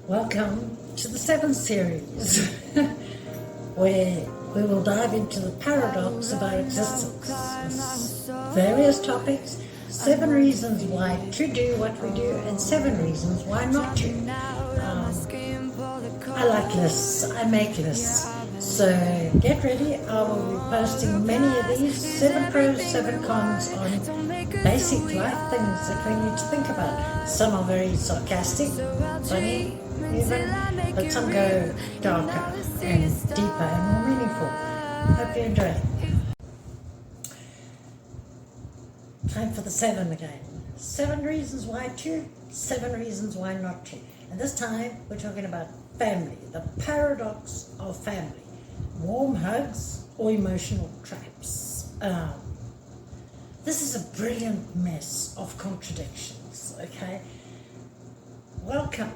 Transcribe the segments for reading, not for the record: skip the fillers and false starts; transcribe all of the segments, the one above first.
Welcome to the 7th series, where we will dive into the paradox of our existence. Various topics, 7 reasons why to do what we do, and 7 reasons why not to. I like lists, I make lists. So get ready, I will be posting many of these, 7 pros, 7 cons on basic life things that we need to think about. Some are very sarcastic, funny even, but some go darker and deeper and more meaningful. Hope you enjoy. Time for the 7 again. 7 reasons why to, 7 reasons why not to. And this time we're talking about family, the paradox of family. Warm hugs or emotional traps. This is a brilliant mess of contradictions, okay? Welcome.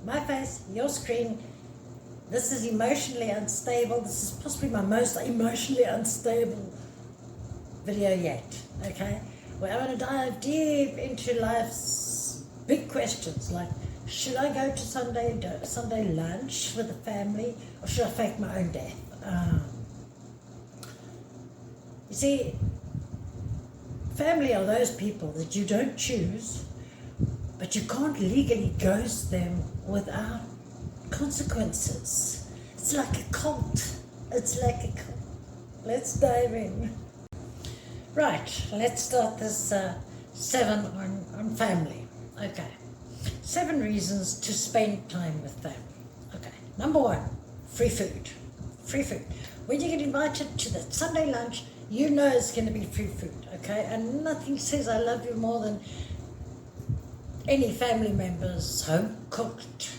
My face, your screen. This is emotionally unstable. This is possibly my most emotionally unstable video yet, okay? Where I'm going to dive deep into life's big questions like, should I go to Sunday lunch with the family, or should I fake my own death? You see, family are those people that you don't choose, but you can't legally ghost them without consequences. It's like a cult. It's like a cult. Let's dive in. Right, let's start this 7 on family. Okay. 7 reasons to spend time with family. Okay. Number 1, free food. Free food. When you get invited to that Sunday lunch, you know it's going to be free food, okay? And nothing says I love you more than any family member's home-cooked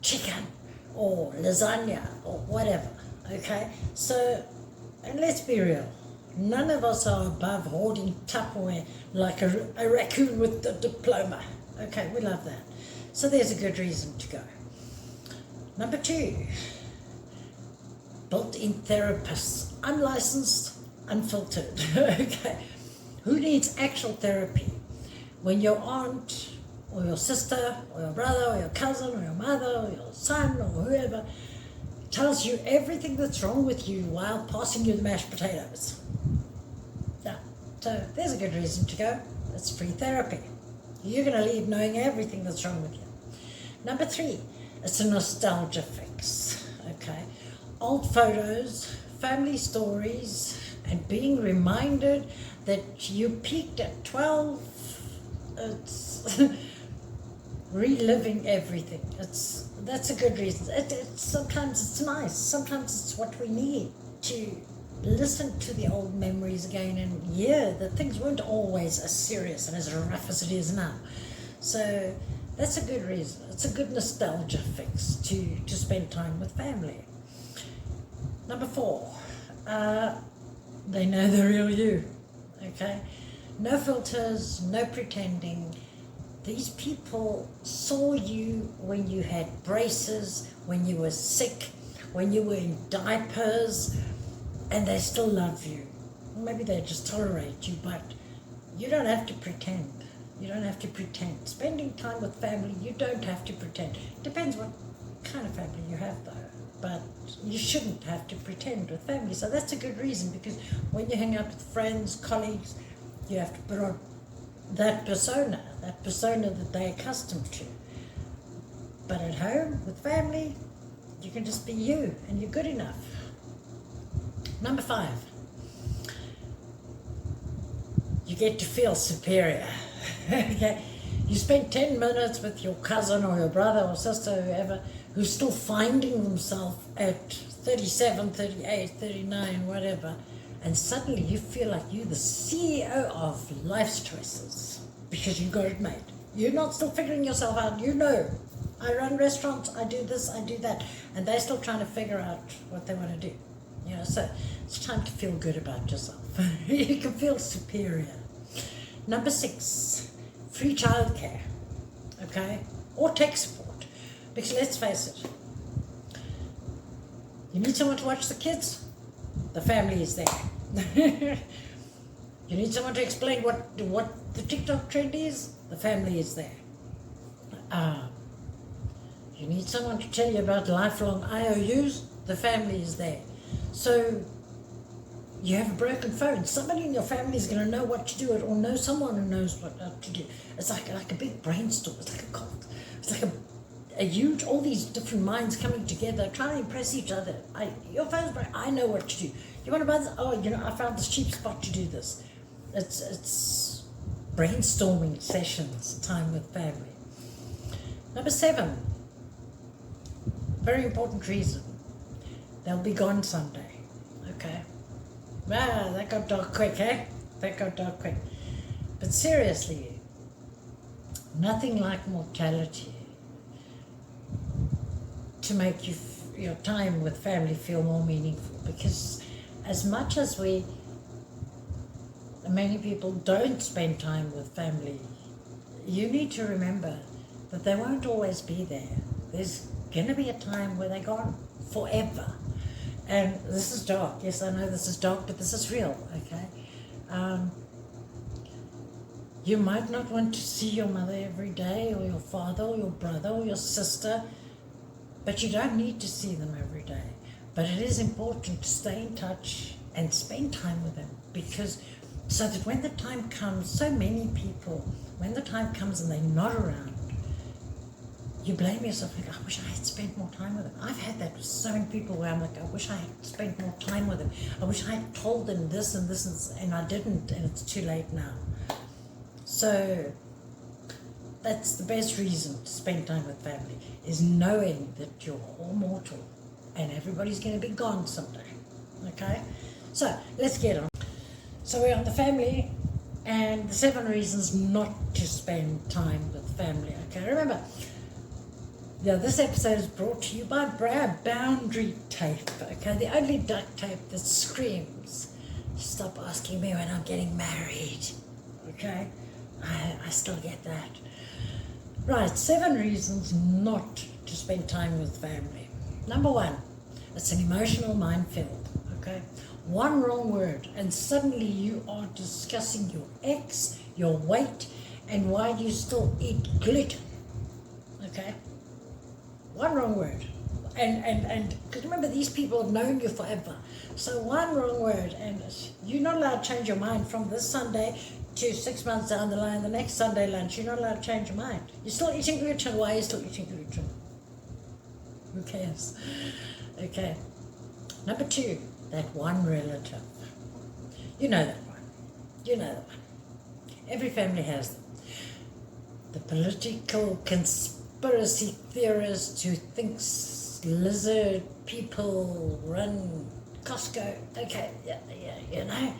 chicken or lasagna or whatever, okay? So, and let's be real, none of us are above hoarding Tupperware like a raccoon with a diploma, okay? We love that. So there's a good reason to go. Number 2, built-in therapists, unlicensed, unfiltered, okay? Who needs actual therapy? When your aunt or your sister or your brother or your cousin or your mother or your son or whoever tells you everything that's wrong with you while passing you the mashed potatoes. Yeah, so there's a good reason to go. It's free therapy. You're going to leave knowing everything that's wrong with you. Number 3, it's a nostalgia fix, okay? Old photos, family stories, and being reminded that you peaked at 12, it's reliving everything. That's a good reason. Sometimes it's nice, sometimes it's what we need to listen to the old memories again and that things weren't always as serious and as rough as it is now. So that's a good reason. It's a good nostalgia fix to spend time with family. Number 4, they know the real you, okay? No filters, no pretending. These people saw you when you had braces, when you were sick, when you were in diapers, and they still love you. Maybe they just tolerate you, but you don't have to pretend. You don't have to pretend. Spending time with family, you don't have to pretend. Depends what kind of family you have though, but you shouldn't have to pretend with family. So that's a good reason, because when you hang out with friends, colleagues, you have to put on that persona that they're accustomed to. But at home, with family, you can just be you, and you're good enough. Number 5, you get to feel superior. Okay? You spend 10 minutes with your cousin or your brother or sister, whoever, who's still finding themselves at 37, 38, 39, whatever, and suddenly you feel like you're the CEO of life's choices because you got it made. You're not still figuring yourself out. You know, I run restaurants, I do this, I do that, and they're still trying to figure out what they want to do. You know, so it's time to feel good about yourself. You can feel superior. Number 6, free childcare, okay, or tech support, because let's face it, you need someone to watch the kids, the family is there. You need someone to explain what the TikTok trend is, the family is there. You need someone to tell you about lifelong IOUs, the family is there. So you have a broken phone, somebody in your family is going to know what to do, or know someone who knows what to do. It's like a big brainstorm. It's like a cult. It's like a huge, all these different minds coming together, trying to impress each other. Your phone's broken. I know what to do. You want to buy this? Oh, I found this cheap spot to do this. It's brainstorming sessions, time with family. Number 7, very important reason. They'll be gone someday. Okay. Wow, that got dark quick, eh? That got dark quick. But seriously, nothing like mortality to make your time with family feel more meaningful. Because as much as many people don't spend time with family, you need to remember that they won't always be there. There's going to be a time where they're gone forever. And this is dark. Yes, I know this is dark, but this is real, okay? You might not want to see your mother every day, or your father, or your brother, or your sister, but you don't need to see them every day. But it is important to stay in touch and spend time with them, because so that when the time comes, so many people, when the time comes and they're not around, you blame yourself, like, I wish I had spent more time with them. I've had that with so many people where I'm like, I wish I had spent more time with them. I wish I had told them this and this, and I didn't, and it's too late now. So that's the best reason to spend time with family, is knowing that you're all mortal and everybody's going to be gone someday. Okay? So let's get on. So we're on the family and the 7 reasons not to spend time with family. Okay, remember, this episode is brought to you by Boundary Tape. Okay, the only duct tape that screams, stop asking me when I'm getting married. Okay, I still get that. Right, 7 reasons not to spend time with family. Number 1, it's an emotional minefield. Okay, one wrong word and suddenly you are discussing your ex, your weight, and why you still eat gluten. Okay, one wrong word, and because remember, these people have known you forever. So one wrong word and you're not allowed to change your mind from this Sunday to 6 months down the line. The next Sunday lunch, you're not allowed to change your mind. You're still eating gluten. Why are you still eating gluten? Who cares? Okay. Number 2, that one relative. You know that one. You know that one. Every family has them. The political conspiracy theorist who thinks lizard people run Costco. Okay, yeah, you know,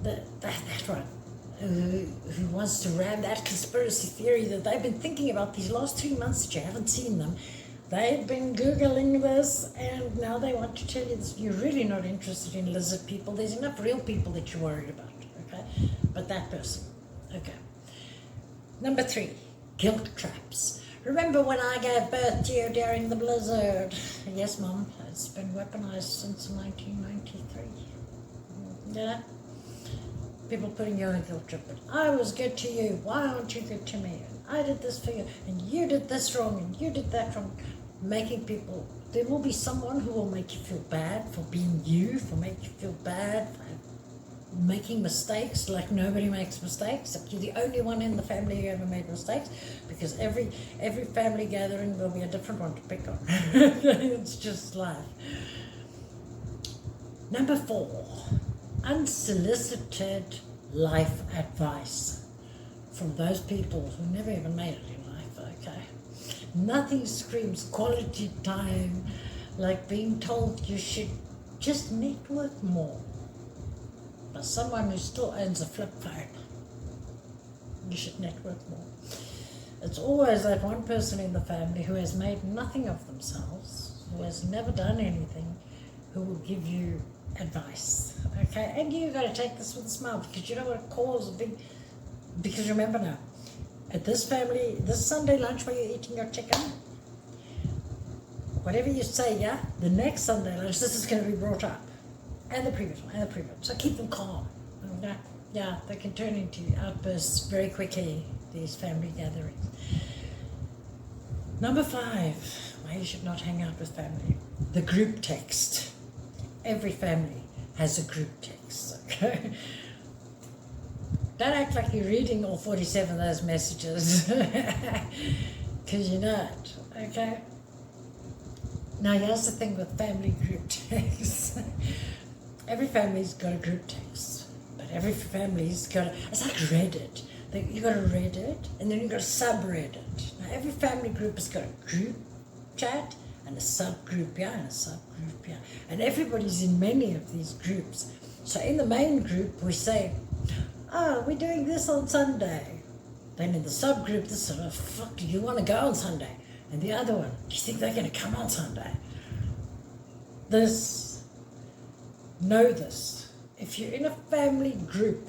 that one. Who wants to ram that conspiracy theory that they've been thinking about these last 3 months that you haven't seen them. They've been Googling this, and now they want to tell you this. You're really not interested in lizard people. There's enough real people that you're worried about, okay? But that person, okay. Number 3, guilt traps. Remember when I gave birth to you during the blizzard? Yes, Mum, it's been weaponized since 1993. Yeah? People putting you in a guilt trip. But I was good to you. Why aren't you good to me? And I did this for you, and you did this wrong, and you did that wrong. Making people, there will be someone who will make you feel bad for being you, for making you feel bad for making mistakes, like nobody makes mistakes. You're the only one in the family who ever made mistakes, because every family gathering will be a different one to pick on. It's just life. Number 4, unsolicited life advice from those people who never even made it in life, okay? Nothing screams quality time like being told you should just network more by someone who still owns a flip phone. You should network more. It's always that one person in the family who has made nothing of themselves, who has never done anything, who will give you advice, okay? And you got to take this with a smile, because you don't want to cause a big, because remember now, at this family, this Sunday lunch where you're eating your chicken, whatever you say, yeah, the next Sunday lunch, this is going to be brought up, and the previous one, and the previous one. So keep them calm. Okay? Yeah, they can turn into outbursts very quickly, these family gatherings. Number 5, why you should not hang out with family. The group text. Every family has a group text, okay? Don't act like you're reading all 47 of those messages, because you're not, okay? Now, here's the thing with family group texts. Every family's got a group text, but every family's got it's like Reddit. You got a Reddit, and then you got a subreddit. Now, every family group has got a group chat and a subgroup here and a subgroup here, and everybody's in many of these groups. So in the main group, we say, "Oh, we're doing this on Sunday." Then in the subgroup, this sort of, "Fuck, do you want to go on Sunday?" And the other one, "Do you think they're going to come on Sunday?" Know this. If you're in a family group,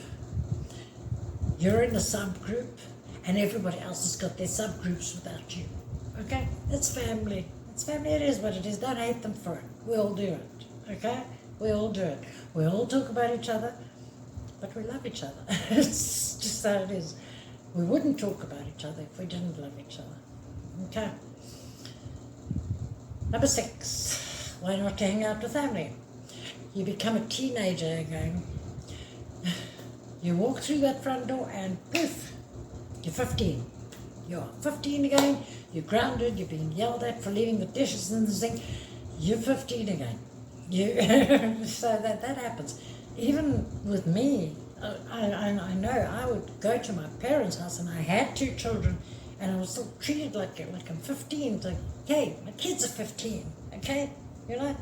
you're in a subgroup, and everybody else has got their subgroups without you. Okay? It's family. It's family. It is what it is. Don't hate them for it. We all do it. Okay? We all do it. We all talk about each other, but we love each other. It's just how it is. We wouldn't talk about each other if we didn't love each other. Okay? Number 6, why not to hang out with family? You become a teenager again. You walk through that front door and poof, you're 15. You're 15 again, you're grounded, you're being yelled at for leaving the dishes in the sink. You're 15 again. So that happens. Even with me, I know I would go to my parents' house and I had 2 children and I was still treated like I'm 15. It's like, hey, my kids are 15, okay? You know?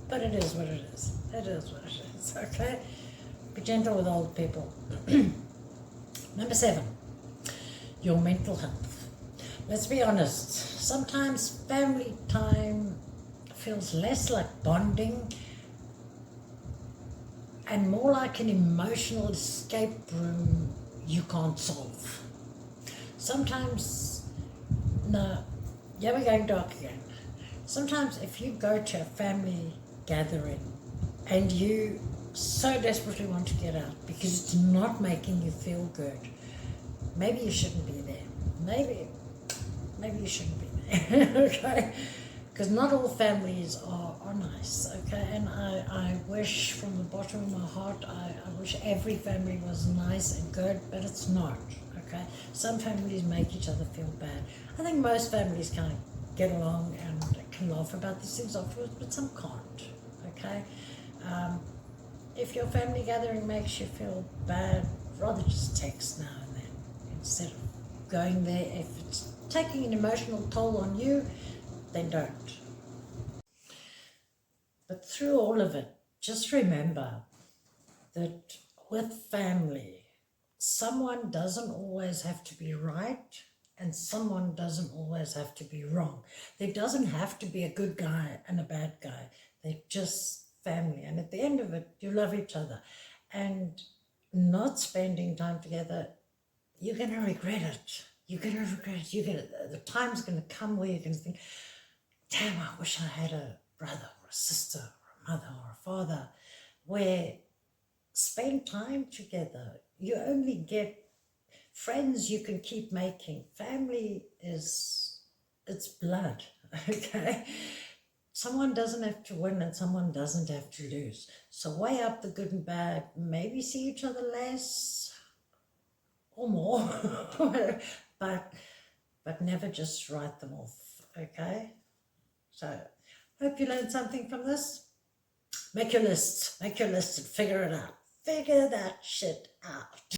But it is what it is. It is what it is, okay? Be gentle with old people. Number 7, your mental health. Let's be honest. Sometimes family time feels less like bonding and more like an emotional escape room you can't solve. Sometimes, no, yeah, we're going dark again. Sometimes if you go to a family gathering and you so desperately want to get out because it's not making you feel good, maybe you shouldn't be there. Maybe you shouldn't be there, okay? Because not all families are nice, okay? And I wish from the bottom of my heart, I wish every family was nice and good, but it's not, okay? Some families make each other feel bad. I think most families kind of get along and can laugh about these things afterwards, but some can't, okay? If your family gathering makes you feel bad, rather just text now and then instead of going there. If it's taking an emotional toll on you, then don't. But through all of it, just remember that with family, someone doesn't always have to be right and someone doesn't always have to be wrong. There doesn't have to be a good guy and a bad guy. They're just family. And at the end of it, you love each other. And not spending time together, you're going to regret it. You're going to regret it. The time's going to come where you're going to think, damn, I wish I had a brother or a sister or a mother or a father, where spend time together. You only get friends you can keep making. Family it's blood, okay? Someone doesn't have to win and someone doesn't have to lose. So weigh up the good and bad. Maybe see each other less or more, but never just write them off, okay? So hope you learned something from this. Make your lists and figure it out. Figure that shit out.